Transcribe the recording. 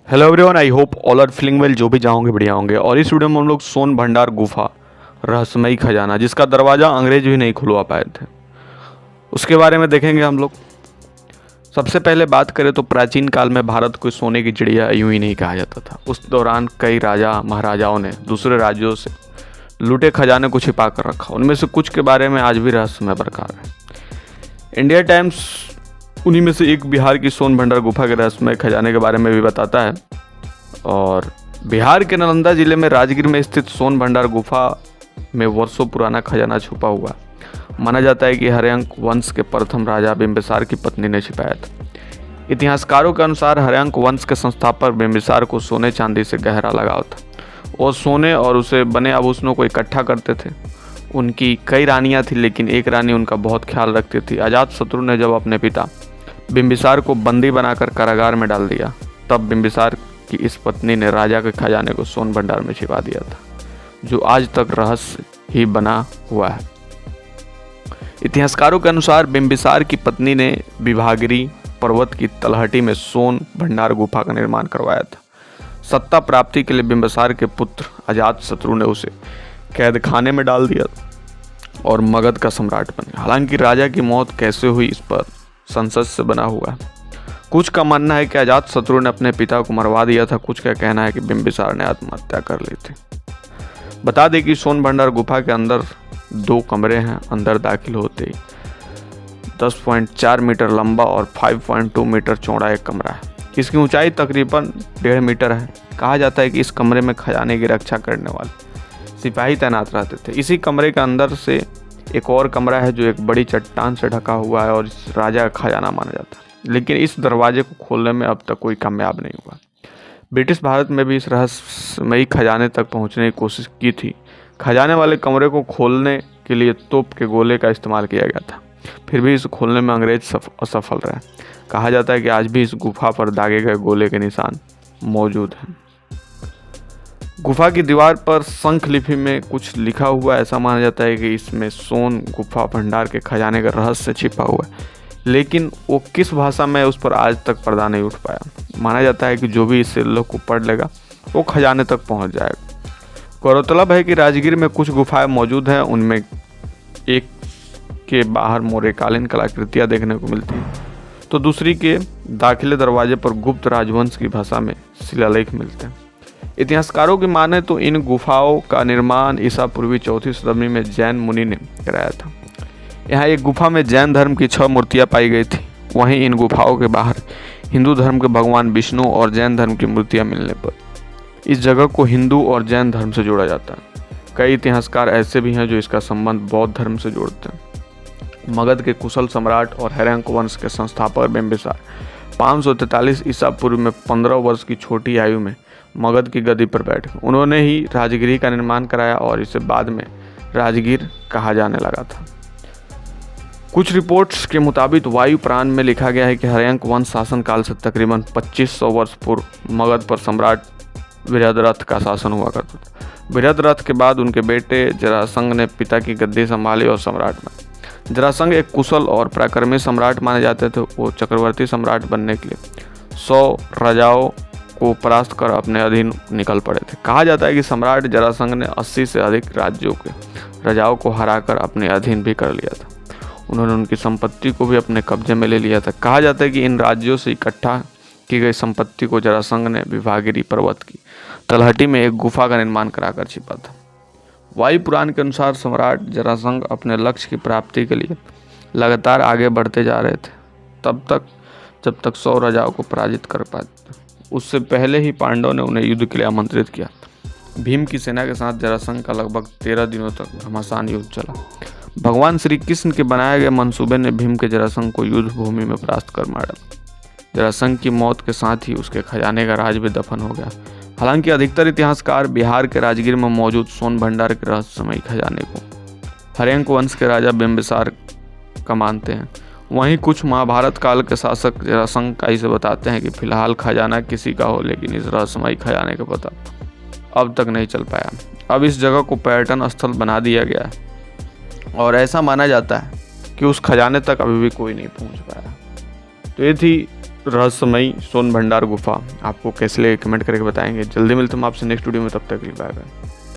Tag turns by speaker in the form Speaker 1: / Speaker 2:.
Speaker 1: Hello everyone, I hope all are feeling well. जो भी जाओगे बढ़िया होंगे। और इस वीडियो में हम लोग सोन भंडार गुफा रहस्यमयी खजाना, जिसका दरवाज़ा अंग्रेज भी नहीं खुलवा पाए थे, उसके बारे में देखेंगे हम लोग। सबसे पहले बात करें तो प्राचीन काल में भारत को सोने की चिड़िया यूं ही नहीं कहा जाता था। उस दौरान कई राजा महाराजाओं ने दूसरे राज्यों से लूटे खजाने को छिपा कर रखा। उनमें से कुछ के बारे में आज भी रहस्यमय बरकरार है। इंडिया टाइम्स उन्हीं में से एक बिहार की सोन भंडार गुफा के रहस्यमय खजाने के बारे में भी बताता है। और बिहार के नालंदा जिले में राजगीर में स्थित सोन भंडार गुफा में वर्षों पुराना खजाना छुपा हुआ माना जाता है कि हर्यंक वंश के प्रथम राजा बिंबिसार की पत्नी ने छिपाया था। इतिहासकारों के अनुसार हर्यंक वंश के संस्थापक बिंबिसार को सोने चांदी से गहरा लगाव था। वो सोने और उसे बने आभूषणों को इकट्ठा करते थे। उनकी कई रानियां थीं, लेकिन एक रानी उनका बहुत ख्याल रखती थी। अजातशत्रु ने जब अपने पिता बिंबिसार को बंदी बनाकर कारागार में डाल दिया, तब बिंबिसार की इस पत्नी ने राजा के खजाने को सोन भंडार में छिपा दिया था, जो आज तक रहस्य ही बना हुआ है। इतिहासकारों के अनुसार बिंबिसार की पत्नी ने विभागिरी पर्वत की तलहटी में सोन भंडार गुफा का निर्माण करवाया था। सत्ता प्राप्ति के लिए बिंबिसार के पुत्र अजातशत्रु ने उसे कैद खाने में डाल दिया और मगध का सम्राट बन गया। हालांकि राजा की मौत कैसे हुई, इस पर संसद से बना हुआ है। कुछ का मानना है कि अजातशत्रु ने अपने पिता को मरवा दिया था। कुछ का कहना है कि बिंबिसार ने आत्महत्या कर ली थी। बता दें कि सोन भंडार गुफा के अंदर 2 कमरे हैं। अंदर दाखिल होते ही 10.4 मीटर लंबा और 5.2 मीटर चौड़ा एक कमरा है। इसकी ऊंचाई तकरीबन 1.5 मीटर है। कहा जाता है कि इस कमरे में खजाने की रक्षा करने वाले सिपाही तैनात रहते थे। इसी कमरे के अंदर से एक और कमरा है जो एक बड़ी चट्टान से ढका हुआ है और इस राजा का खजाना माना जाता है। लेकिन इस दरवाजे को खोलने में अब तक कोई कामयाब नहीं हुआ। ब्रिटिश भारत में भी इस रहस्यमयी खजाने तक पहुंचने की कोशिश की थी। खजाने वाले कमरे को खोलने के लिए तोप के गोले का इस्तेमाल किया गया था, फिर भी इसे खोलने में अंग्रेज असफल रहे। कहा जाता है कि आज भी इस गुफा पर दागे गए गोले के निशान मौजूद हैं। गुफा की दीवार पर शंख लिपि में कुछ लिखा हुआ है। ऐसा माना जाता है कि इसमें सोन गुफा भंडार के खजाने का रहस्य छिपा हुआ है, लेकिन वो किस भाषा में, उस पर आज तक पर्दा नहीं उठ पाया। माना जाता है कि जो भी इस लोग को पढ़ लेगा वो खजाने तक पहुंच जाएगा। गौरतलब है कि राजगीर में कुछ गुफाएं मौजूद हैं। उनमें एक के बाहर मौर्यकालीन कलाकृतियाँ देखने को मिलती हैं, तो दूसरी के दाखिले दरवाजे पर गुप्त राजवंश की भाषा में शिलालेख मिलते हैं। इतिहासकारों की माने तो इन गुफाओं का निर्माण ईसा पूर्वी 4वीं सदी में जैन मुनि ने कराया था। यहाँ एक गुफा में जैन धर्म की 6 मूर्तियाँ पाई गई थी। वहीं इन गुफाओं के बाहर हिंदू धर्म के भगवान विष्णु और जैन धर्म की मूर्तियाँ मिलने पर इस जगह को हिंदू और जैन धर्म से जोड़ा जाता है। कई इतिहासकार ऐसे भी हैं जो इसका संबंध बौद्ध धर्म से जोड़ते हैं। मगध के कुशल सम्राट और हर्यंक वंश के संस्थापक बिंबिसार 543 ईसा पूर्व में 15 वर्ष की छोटी आयु में मगध की गद्दी पर बैठे। उन्होंने ही राजगीर का निर्माण कराया और इसे बाद में राजगीर कहा जाने लगा था। कुछ रिपोर्ट्स के मुताबिक वायु पुराण में लिखा गया है कि हर्यंक वंश शासन काल से तकरीबन 2500 वर्ष पूर्व मगध पर सम्राट वीरभद्रथ का शासन हुआ करता था। वीरभद्रथ के बाद उनके बेटे जरासंध ने पिता की गद्दी संभाली और सम्राट बने। जरासंध एक कुशल और पराक्रमी सम्राट माने जाते थे। वो चक्रवर्ती सम्राट बनने के लिए 100 राजाओं को परास्त कर अपने अधीन निकल पड़े थे। कहा जाता है कि सम्राट जरासंध ने 80 से अधिक राज्यों के राजाओं को हराकर अपने अधीन भी कर लिया था। उन्होंने उनकी संपत्ति को भी अपने कब्जे में ले लिया था। कहा जाता है कि इन राज्यों से इकट्ठा की गई संपत्ति को जरासंध ने विभागिरी पर्वत की तलहटी में एक गुफा का निर्माण कराकर छिपा था। वायु पुराण के अनुसार सम्राट जरासंध अपने लक्ष्य की प्राप्ति के लिए लगातार आगे बढ़ते जा रहे थे, जब तक 100 राजाओं को पराजित कर पाते। उससे पहले ही पांडवों ने उन्हें युद्ध के लिए आमंत्रित किया। भीम की सेना के साथ जरासंध का लगभग 13 दिनों तक घमासान युद्ध चला। भगवान श्री कृष्ण के बनाए गए मंसूबे ने भीम के जरासंध को युद्ध भूमि में परास्त कर मारा। जरासंध की मौत के साथ ही उसके खजाने का राज भी दफन हो गया। हालांकि अधिकतर इतिहासकार बिहार के राजगीर में मौजूद सोन भंडार के रहस्यमयी खजाने को हर्यंक वंश के राजा बिंबिसार का मानते हैं। वहीं कुछ महाभारत काल के शासक जरासंध का इसे बताते हैं कि फिलहाल खजाना किसी का हो, लेकिन इस रहस्यमयी खजाने का पता अब तक नहीं चल पाया। अब इस जगह को पर्यटन स्थल बना दिया गया है और ऐसा माना जाता है कि उस खजाने तक अभी भी कोई नहीं पहुंच पाया। तो ये थी रहस्यमयी सोन भंडार गुफा आपको कैसे लगे कमेंट करके बताएंगे। जल्दी मिलते हम आपसे नेक्स्ट वीडियो में, तब तक के लिए बाय बाय।